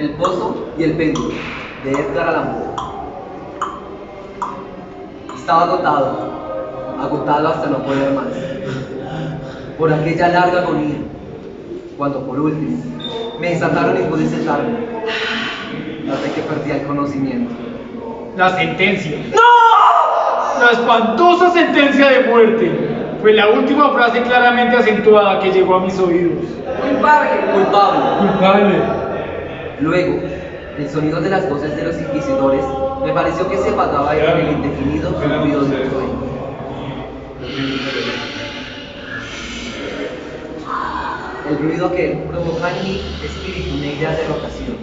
El pozo y el péndulo, de Edgar Allan Poe. Estaba agotado hasta no poder más, por aquella larga agonía, cuando por último me desataron y pude sentarme, hasta que perdí el conocimiento. La sentencia. ¡No! La espantosa sentencia de muerte. Fue la última frase claramente acentuada que llegó a mis oídos. Culpable. Culpable. Culpable. Luego, el sonido de las voces de los inquisidores me pareció que se apagaba en el indefinido ruido de un sueño. El ruido aquel provoca en mí espíritu una idea de rotación.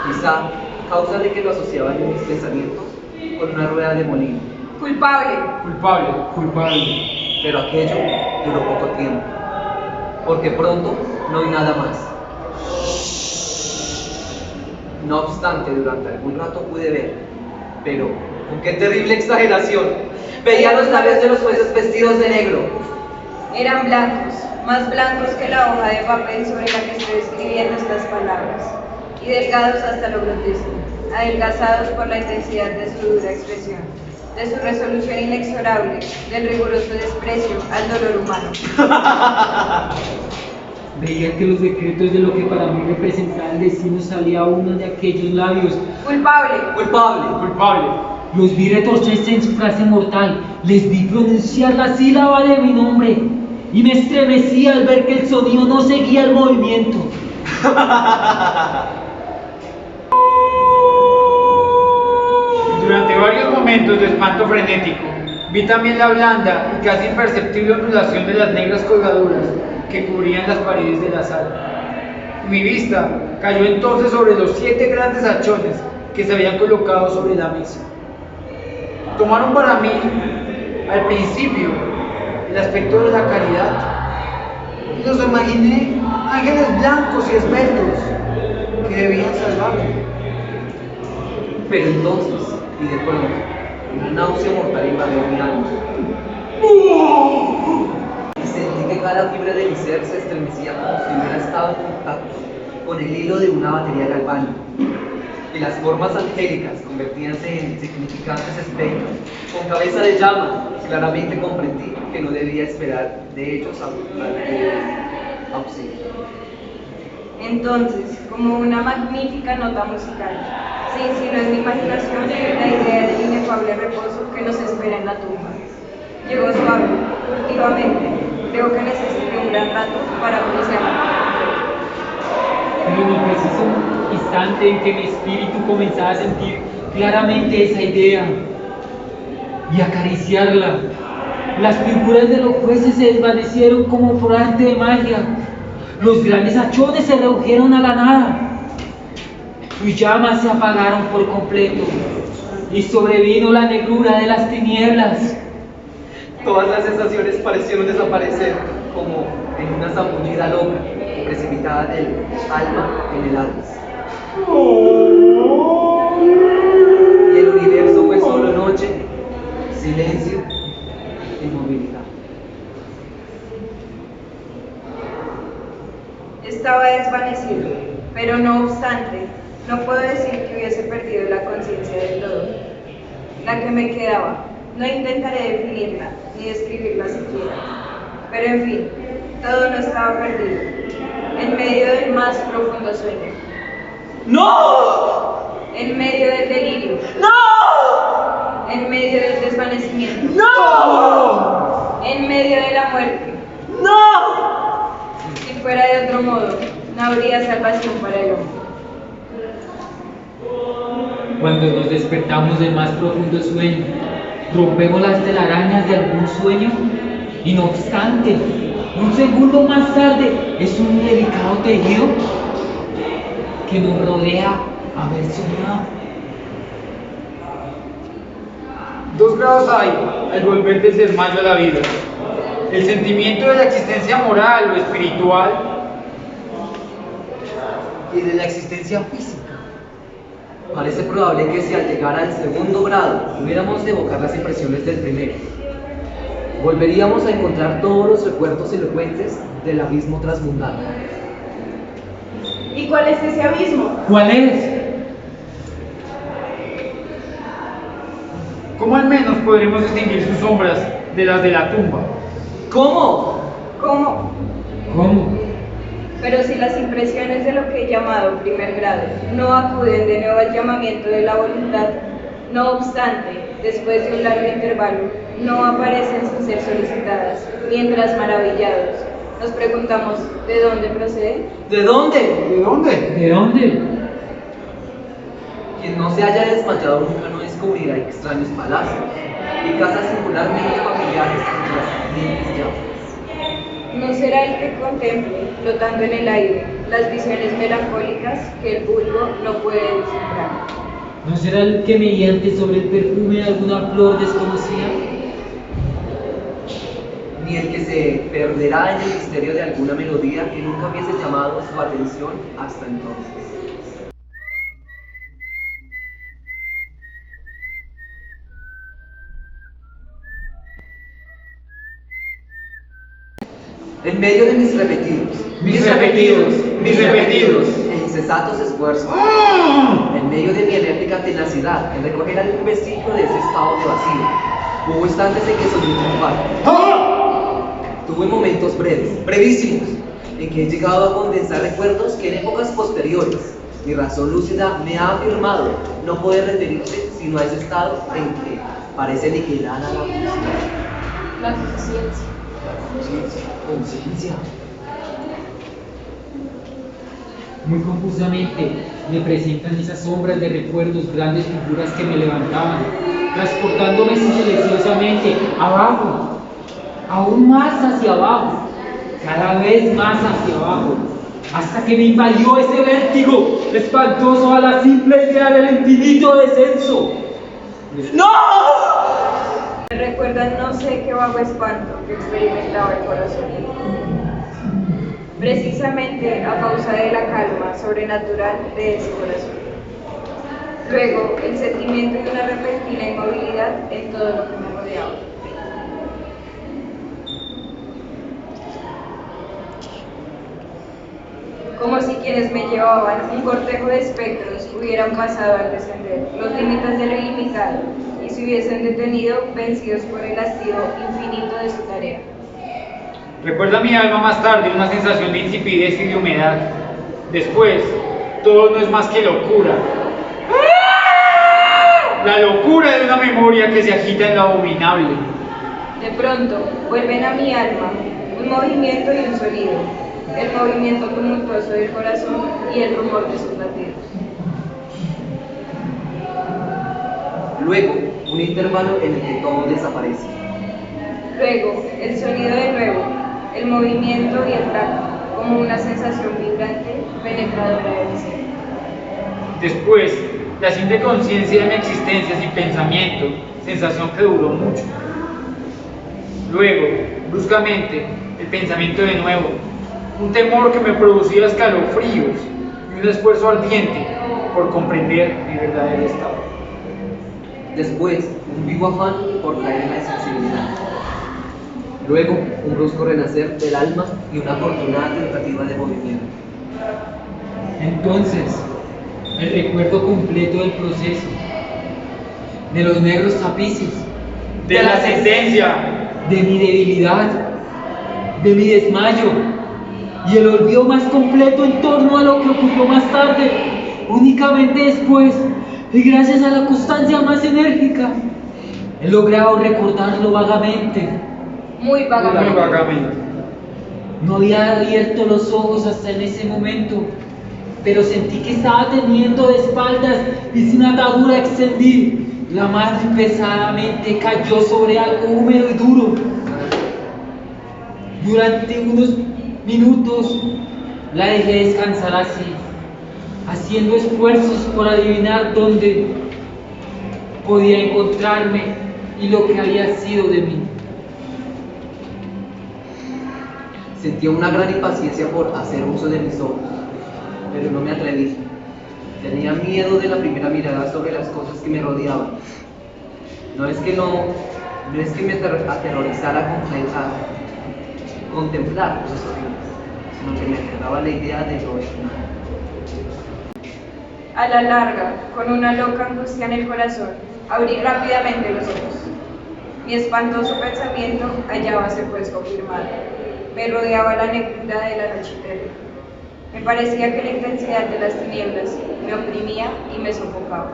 Quizá causa de que lo asociaba en mis pensamientos con una rueda de molino. Culpable. Culpable. Culpable. Pero aquello duró poco tiempo, porque pronto no vi nada más. No obstante, durante algún rato pude ver, pero con qué terrible exageración, veía los labios de los jueces vestidos de negro. Eran blancos, más blancos que la hoja de papel sobre la que estoy escribiendo estas palabras, y delgados hasta lo grotesco, adelgazados por la intensidad de su dura expresión, de su resolución inexorable, del riguroso desprecio al dolor humano. Veía que los decretos de lo que para mí representaba el destino salía uno de aquellos labios. Culpable. Culpable. Culpable. Los vi retorcerse en su frase mortal, les vi pronunciar la sílaba de mi nombre y me estremecí al ver que el sonido no seguía el movimiento. Durante varios momentos de espanto frenético, vi también la blanda y casi imperceptible ondulación de las negras colgaduras que cubrían las paredes de la sala. Mi vista cayó entonces sobre los 7 grandes hachones que se habían colocado sobre la mesa. Tomaron para mí, al principio, el aspecto de la caridad. Y los imaginé ángeles blancos y esbeltos que debían salvarme. Pero entonces, y de pronto, una náusea mortal invadió mi alma. Y sentí que cada fibra de mi ser se estremecía como si hubiera estado en contacto con el hilo de una batería galvánica. Y las formas angélicas convertíanse en insignificantes espectros con cabeza de llama. Claramente comprendí que no debía esperar de ellos auxilio. Entonces, como una magnífica nota musical, se insinuó en mi imaginación la idea del inefable reposo que nos espera en la tumba. Llegó suave, furtivamente. Creo que necesité un gran rato para apreciarla. Pero en el preciso instante en que mi espíritu comenzaba a sentir claramente esa idea y acariciarla, las figuras de los jueces se desvanecieron como por arte de magia. Los grandes hachones se redujeron a la nada. Sus llamas se apagaron por completo y sobrevino la negrura de las tinieblas. Todas las sensaciones parecieron desaparecer como en una zambullida loca precipitada del alma en el Hades. Y el universo fue solo noche, silencio, inmovilidad. Estaba desvanecido, pero no obstante, no puedo decir que hubiese perdido la conciencia del todo. La que me quedaba, no intentaré definirla ni describirla siquiera, pero en fin, todo no estaba perdido, en medio del más profundo sueño. ¡No! En medio del delirio. ¡No! En medio del desvanecimiento. ¡No! En medio de la muerte. ¡No! Si fuera de otro modo, no habría salvación para el hombre. Cuando nos despertamos del más profundo sueño, rompemos las telarañas de algún sueño y no obstante, un segundo más tarde es un delicado tejido que nos rodea haber soñado. 2 grados hay al volver del desmayo a la vida. El sentimiento de la existencia moral o espiritual Y de la existencia física. Parece probable que si al llegar al segundo grado hubiéramos de evocar las impresiones del primero, volveríamos a encontrar todos los recuerdos elocuentes del abismo transmundano. ¿Y cuál es ese abismo? ¿Cuál es? ¿Cómo al menos podremos distinguir sus sombras de las de la tumba? ¿Cómo? ¿Cómo? ¿Cómo? Pero si las impresiones de lo que he llamado primer grado no acuden de nuevo al llamamiento de la voluntad, no obstante, después de un largo intervalo, no aparecen sin ser solicitadas, mientras maravillados nos preguntamos ¿de dónde procede? ¿De dónde? ¿De dónde? ¿De dónde? Quien no se haya desmayado nunca no descubrirá extraños palacios y casas singularmente familiares entre las ardientes llamas. ¿No será el que contemple, flotando en el aire, las visiones melancólicas que el vulgo no puede descifrar? ¿No será el que mediante sobre el perfume de alguna flor desconocida? Ni el que se perderá en el misterio de alguna melodía que nunca hubiese llamado su atención hasta entonces. En medio de mis repetidos e incesantes esfuerzos, en medio de mi enérgica tenacidad en recoger algún vestigio de ese estado de vacío, hubo instantes en que soñé triunfar. Tuve momentos brevísimos, en que he llegado a condensar recuerdos que en épocas posteriores mi razón lúcida me ha afirmado no poder referirse sino a ese estado en que parece liquidada la conciencia. La conciencia. Conciencia. Muy confusamente me presentan esas sombras de recuerdos, grandes figuras que me levantaban, transportándome silenciosamente abajo, aún más hacia abajo, cada vez más hacia abajo, hasta que me invadió ese vértigo espantoso a la simple idea del infinito descenso. ¡No! Me recuerdan no sé qué vago espanto que experimentaba el corazón. Precisamente a causa de la calma sobrenatural de ese corazón. Luego, el sentimiento de una repentina inmovilidad en todo lo que me rodeaba. Como si quienes me llevaban, un cortejo de espectros, hubieran pasado al descender los límites de lo ilimitado y se hubiesen detenido vencidos por el hastío infinito de su tarea. Recuerda mi alma más tarde una sensación de insipidez y de humedad. Después, todo no es más que locura. La locura de una memoria que se agita en lo abominable. De pronto, vuelven a mi alma un movimiento y un sonido, el movimiento tumultuoso del corazón y el rumor de sus latidos. Luego, un intervalo en el que todo desaparece. Luego, el sonido de nuevo, el movimiento y el tacto, como una sensación vibrante, penetradora de mi ser. Después, la simple conciencia de mi existencia sin pensamiento, sensación que duró mucho. Luego, bruscamente, el pensamiento de nuevo, un temor que me producía escalofríos y un esfuerzo ardiente por comprender mi verdadero estado. Después, un vivo afán por caer en la insensibilidad. Luego, un brusco renacer del alma y una afortunada tentativa de movimiento. Entonces, el recuerdo completo del proceso, de los negros tapices, De la sentencia, de mi debilidad, de mi desmayo y el olvido más completo en torno a lo que ocurrió más tarde, únicamente después y gracias a la constancia más enérgica, he logrado recordarlo vagamente. Muy muy vagamente. vagamente. No había abierto los ojos hasta en ese momento, pero sentí que estaba teniendo de espaldas y sin atadura extendida. La madre pesadamente cayó sobre algo húmedo y duro. Durante unos minutos la dejé descansar así, haciendo esfuerzos por adivinar dónde podía encontrarme y lo que había sido de mí. Sentía una gran impaciencia por hacer uso de mis ojos, pero no me atreví. Tenía miedo de la primera mirada sobre las cosas que me rodeaban. No es que me aterrorizara contemplar cosas horribles, sino que me aterraba la idea de lo original. A la larga, con una loca angustia en el corazón, abrí rápidamente los ojos. Mi espantoso pensamiento hallábase pues confirmado. Me rodeaba la negrura de la noche eterna. Me parecía que la intensidad de las tinieblas me oprimía y me sofocaba.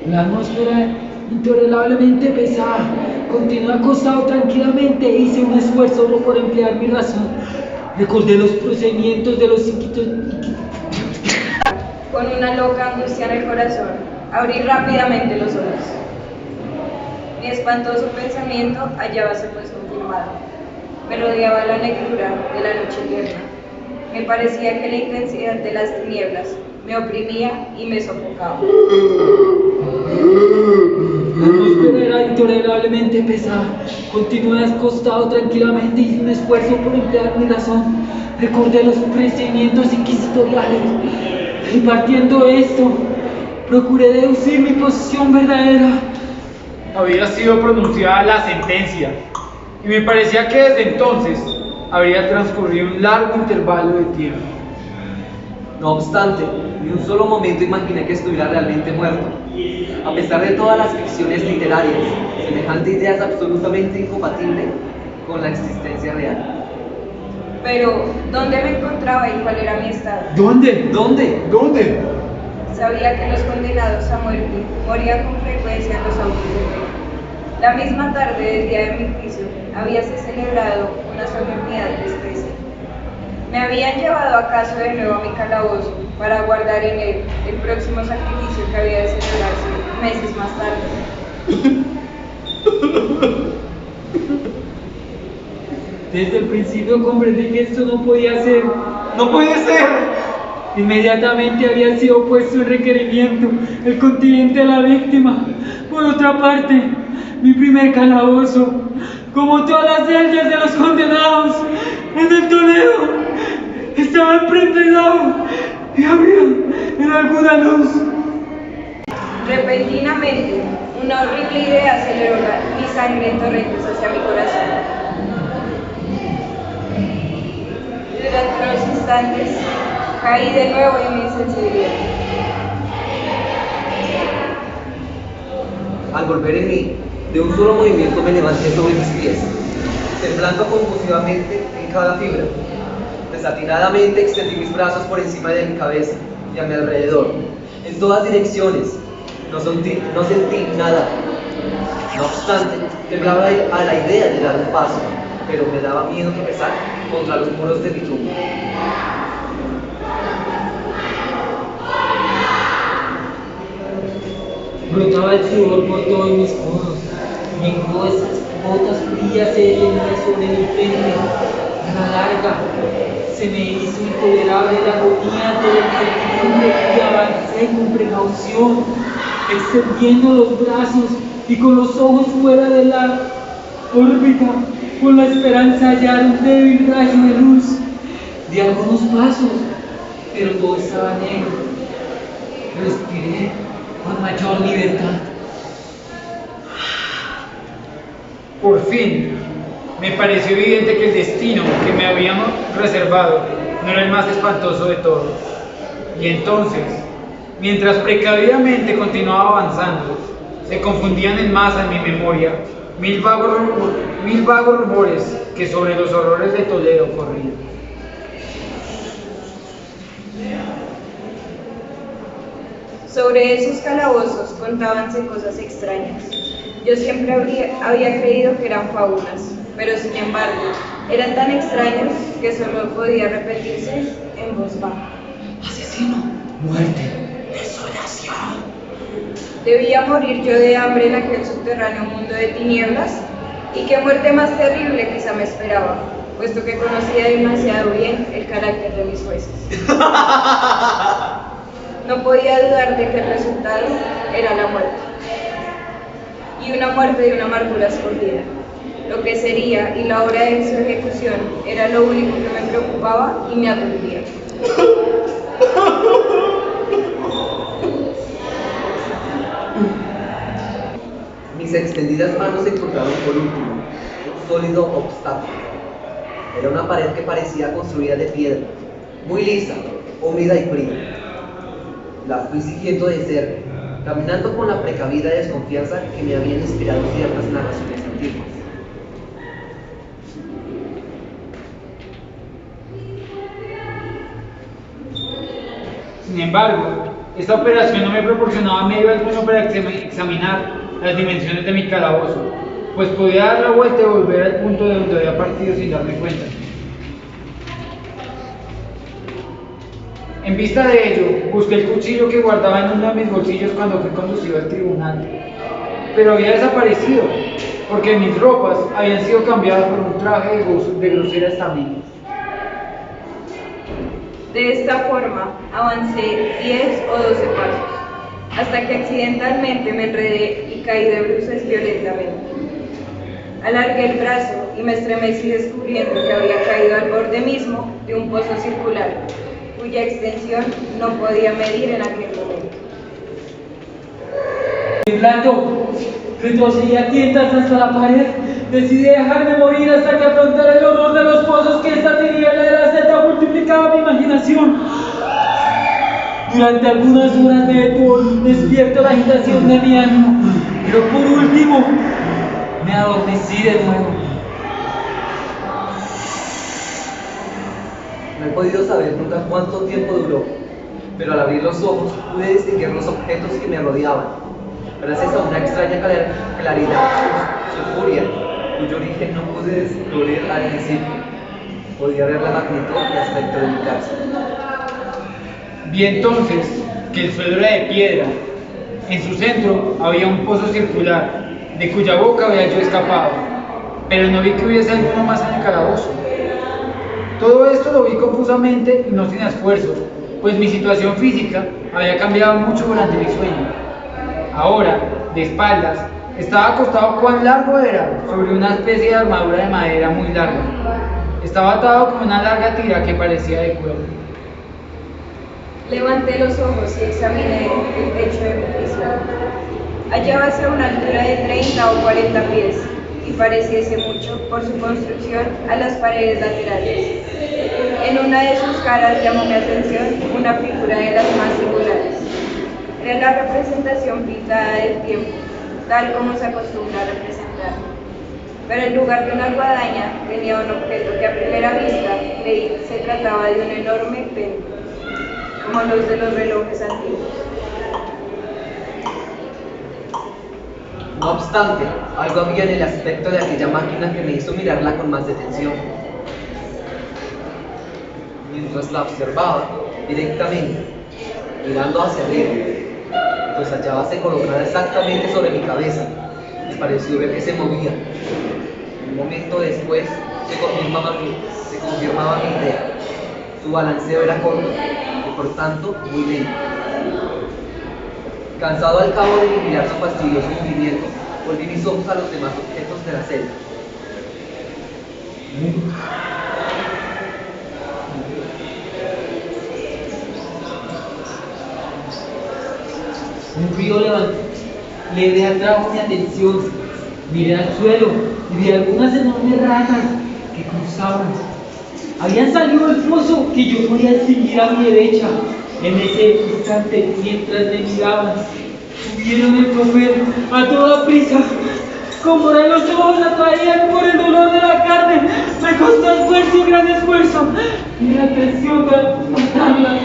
La atmósfera intolerablemente pesada. Continué acostado tranquilamente e hice un esfuerzo por emplear mi razón. Recordé los procedimientos de los psíquicos. Con una loca angustia en el corazón, abrí rápidamente los ojos. Mi espantoso pensamiento hallábase pues confirmado. Me rodeaba la negrura de la noche eterna. Me parecía que la intensidad de las tinieblas me oprimía y me sofocaba. La atmósfera era intolerablemente pesada. Continué acostado tranquilamente y hice un esfuerzo por emplear mi razón. Recordé los procedimientos inquisitoriales. Y partiendo de esto, procuré deducir mi posición verdadera. Había sido pronunciada la sentencia, y me parecía que desde entonces habría transcurrido un largo intervalo de tiempo. No obstante, ni un solo momento imaginé que estuviera realmente muerto. A pesar de todas las ficciones literarias, semejante idea es absolutamente incompatible con la existencia real. Pero, ¿dónde me encontraba y cuál era mi estado? ¿Dónde? ¿Dónde? ¿Dónde? Sabía que los condenados a muerte morían con frecuencia en los autos de fe. La misma tarde del día de mi juicio habíase celebrado una solemnidad de especie. Me habían llevado acaso de nuevo a mi calabozo para guardar en él el próximo sacrificio que había de celebrarse meses más tarde. Desde el principio comprendí que esto no podía ser. ¡No puede ser! Inmediatamente había sido puesto en requerimiento el continente de la víctima. Por otra parte, mi primer calabozo, como todas las celdas de los condenados en el Toledo, estaba emprendado y había en alguna luz. Repentinamente, una horrible idea aceleró mi sangre en torrentes hacia mi corazón. Durante unos instantes, caí de nuevo en mi insensibilidad. Al volver en mí, de un solo movimiento me levanté sobre mis pies, temblando convulsivamente en cada fibra. Desatinadamente extendí mis brazos por encima de mi cabeza y a mi alrededor, en todas direcciones. No sentí nada. No obstante, temblaba a la idea de dar un paso, pero me daba miedo tropezar contra los muros de mi tumba. Brotaba el sudor por todos mis codos. Mi gruesas botas frías se llenaban sobre mi frente. A la larga se me hizo intolerable la agonía de la incertidumbre y avancé con precaución, extendiendo los brazos y con los ojos fuera de la órbita, con la esperanza de hallar un débil rayo de luz. Di algunos pasos, pero todo estaba negro. Respiré con mayor libertad. Por fin, me pareció evidente que el destino que me habían reservado no era el más espantoso de todos. Y entonces, mientras precavidamente continuaba avanzando, se confundían en masa en mi memoria mil vagos rumores que sobre los horrores de Toledo corrían. Sobre esos calabozos contábanse cosas extrañas. Yo siempre había creído que eran fábulas, pero sin embargo, eran tan extraños que solo podía repetirse en voz baja. Asesino, muerte, desolación. ¿Debía morir yo de hambre en aquel subterráneo mundo de tinieblas? ¿Y qué muerte más terrible quizá me esperaba, puesto que conocía demasiado bien el carácter de mis jueces? No podía dudar de que el resultado era la muerte. Y una muerte de una amargura escondida. Lo que sería y la hora de su ejecución era lo único que me preocupaba y me aturdía. Mis extendidas manos se encontraron por último, sólido obstáculo. Era una pared que parecía construida de piedra, muy lisa, húmeda y fría. La fui siguiendo de cerca, caminando con la precavida desconfianza que me habían inspirado ciertas narraciones antiguas. Sin embargo, esta operación no me proporcionaba medio alguno para examinar las dimensiones de mi calabozo, pues podía dar la vuelta y volver al punto de donde había partido sin darme cuenta. En vista de ello, busqué el cuchillo que guardaba en uno de mis bolsillos cuando fui conducido al tribunal, pero había desaparecido, porque mis ropas habían sido cambiadas por un traje de grosera estamina. De esta forma, avancé 10 o 12 pasos, hasta que accidentalmente me enredé y caí de bruces violentamente. Alargué el brazo y me estremecí descubriendo que había caído al borde mismo de un pozo circular, cuya extensión no podía medir en aquel momento. Temblando, retrocedí a tientas hasta la pared. Decidí dejarme morir hasta que afrontara el horror de los pozos que esta tiniebla de la celda multiplicaba mi imaginación. Durante algunas horas me detuvo despierto la agitación de mi ánimo, pero por último me adormecí de nuevo. No he podido saber nunca cuánto tiempo duró, pero al abrir los ojos pude distinguir los objetos que me rodeaban, gracias a una extraña claridad. Su furia, cuyo origen no pude descubrir al principio, podía ver la magnitud y aspecto de mi casa. Vi entonces que el suelo era de piedra. En su centro había un pozo circular, de cuya boca había yo escapado, pero no vi que hubiese alguno más en el calabozo. Todo esto lo vi confusamente y no sin esfuerzo, pues mi situación física había cambiado mucho durante mi sueño. Ahora, de espaldas, estaba acostado cuán largo era, sobre una especie de armadura de madera muy larga. Estaba atado con una larga tira que parecía de cuerda. Levanté los ojos y examiné el techo de mi prisión. Hallábase a una altura de 30 o 40 pies y pareciese mucho, por su construcción, a las paredes laterales. En una de sus caras llamó mi atención una figura de las más singulares. Era la representación pintada del tiempo, tal como se acostumbra a representar. Pero en lugar de una guadaña tenía un objeto que a primera vista creí se trataba de un enorme péndulo, como los de los relojes antiguos. No obstante, algo había en el aspecto de aquella máquina que me hizo mirarla con más detención. Mientras la observaba directamente, mirando hacia arriba, pues hallábase colocada exactamente sobre mi cabeza, me pareció ver que se movía. Un momento después se confirmaba mi idea. Su balanceo era corto y por tanto muy lento. Cansado al cabo de vigilar su fastidioso movimiento, volví mis ojos a los demás objetos de la celda. Un ruido leve atrajo mi atención. Miré al suelo y vi algunas enormes ratas que cruzaban. Habían salido del pozo que yo podía distinguir a mi derecha. En ese instante, mientras me miraban, subieron el comer a toda prisa. Como de los ojos la traían por el dolor de la carne, me costó esfuerzo y gran esfuerzo, y la presión para matarla.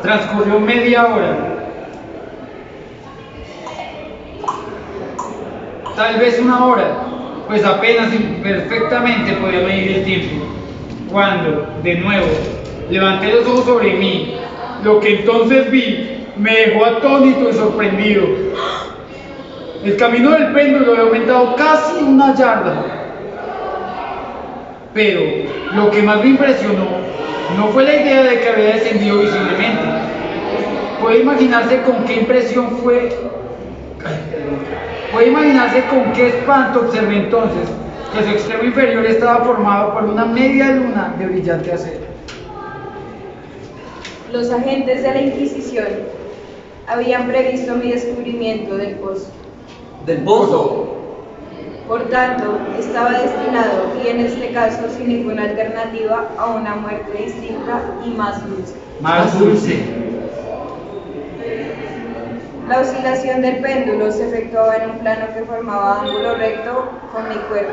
Transcurrió media hora, tal vez una hora, pues apenas imperfectamente podía medir el tiempo, cuando, de nuevo, levanté los ojos sobre mí. Lo que entonces vi me dejó atónito y sorprendido. El camino del péndulo había aumentado casi una yarda. Pero lo que más me impresionó no fue la idea de que había descendido visiblemente. Puede imaginarse con qué espanto observé entonces que su extremo inferior estaba formado por una media luna de brillante acero. Los agentes de la Inquisición habían previsto mi descubrimiento del pozo. ¡Del pozo! Por tanto, estaba destinado, y en este caso sin ninguna alternativa, a una muerte distinta y más dulce. Más dulce. La oscilación del péndulo se efectuaba en un plano que formaba ángulo recto con mi cuerpo.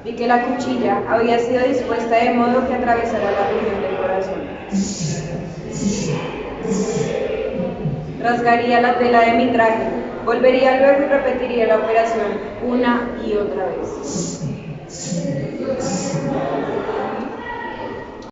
Vi que la cuchilla había sido dispuesta de modo que atravesara la región del corazón. Rasgaría la tela de mi traje, volvería luego y repetiría la operación una y otra vez.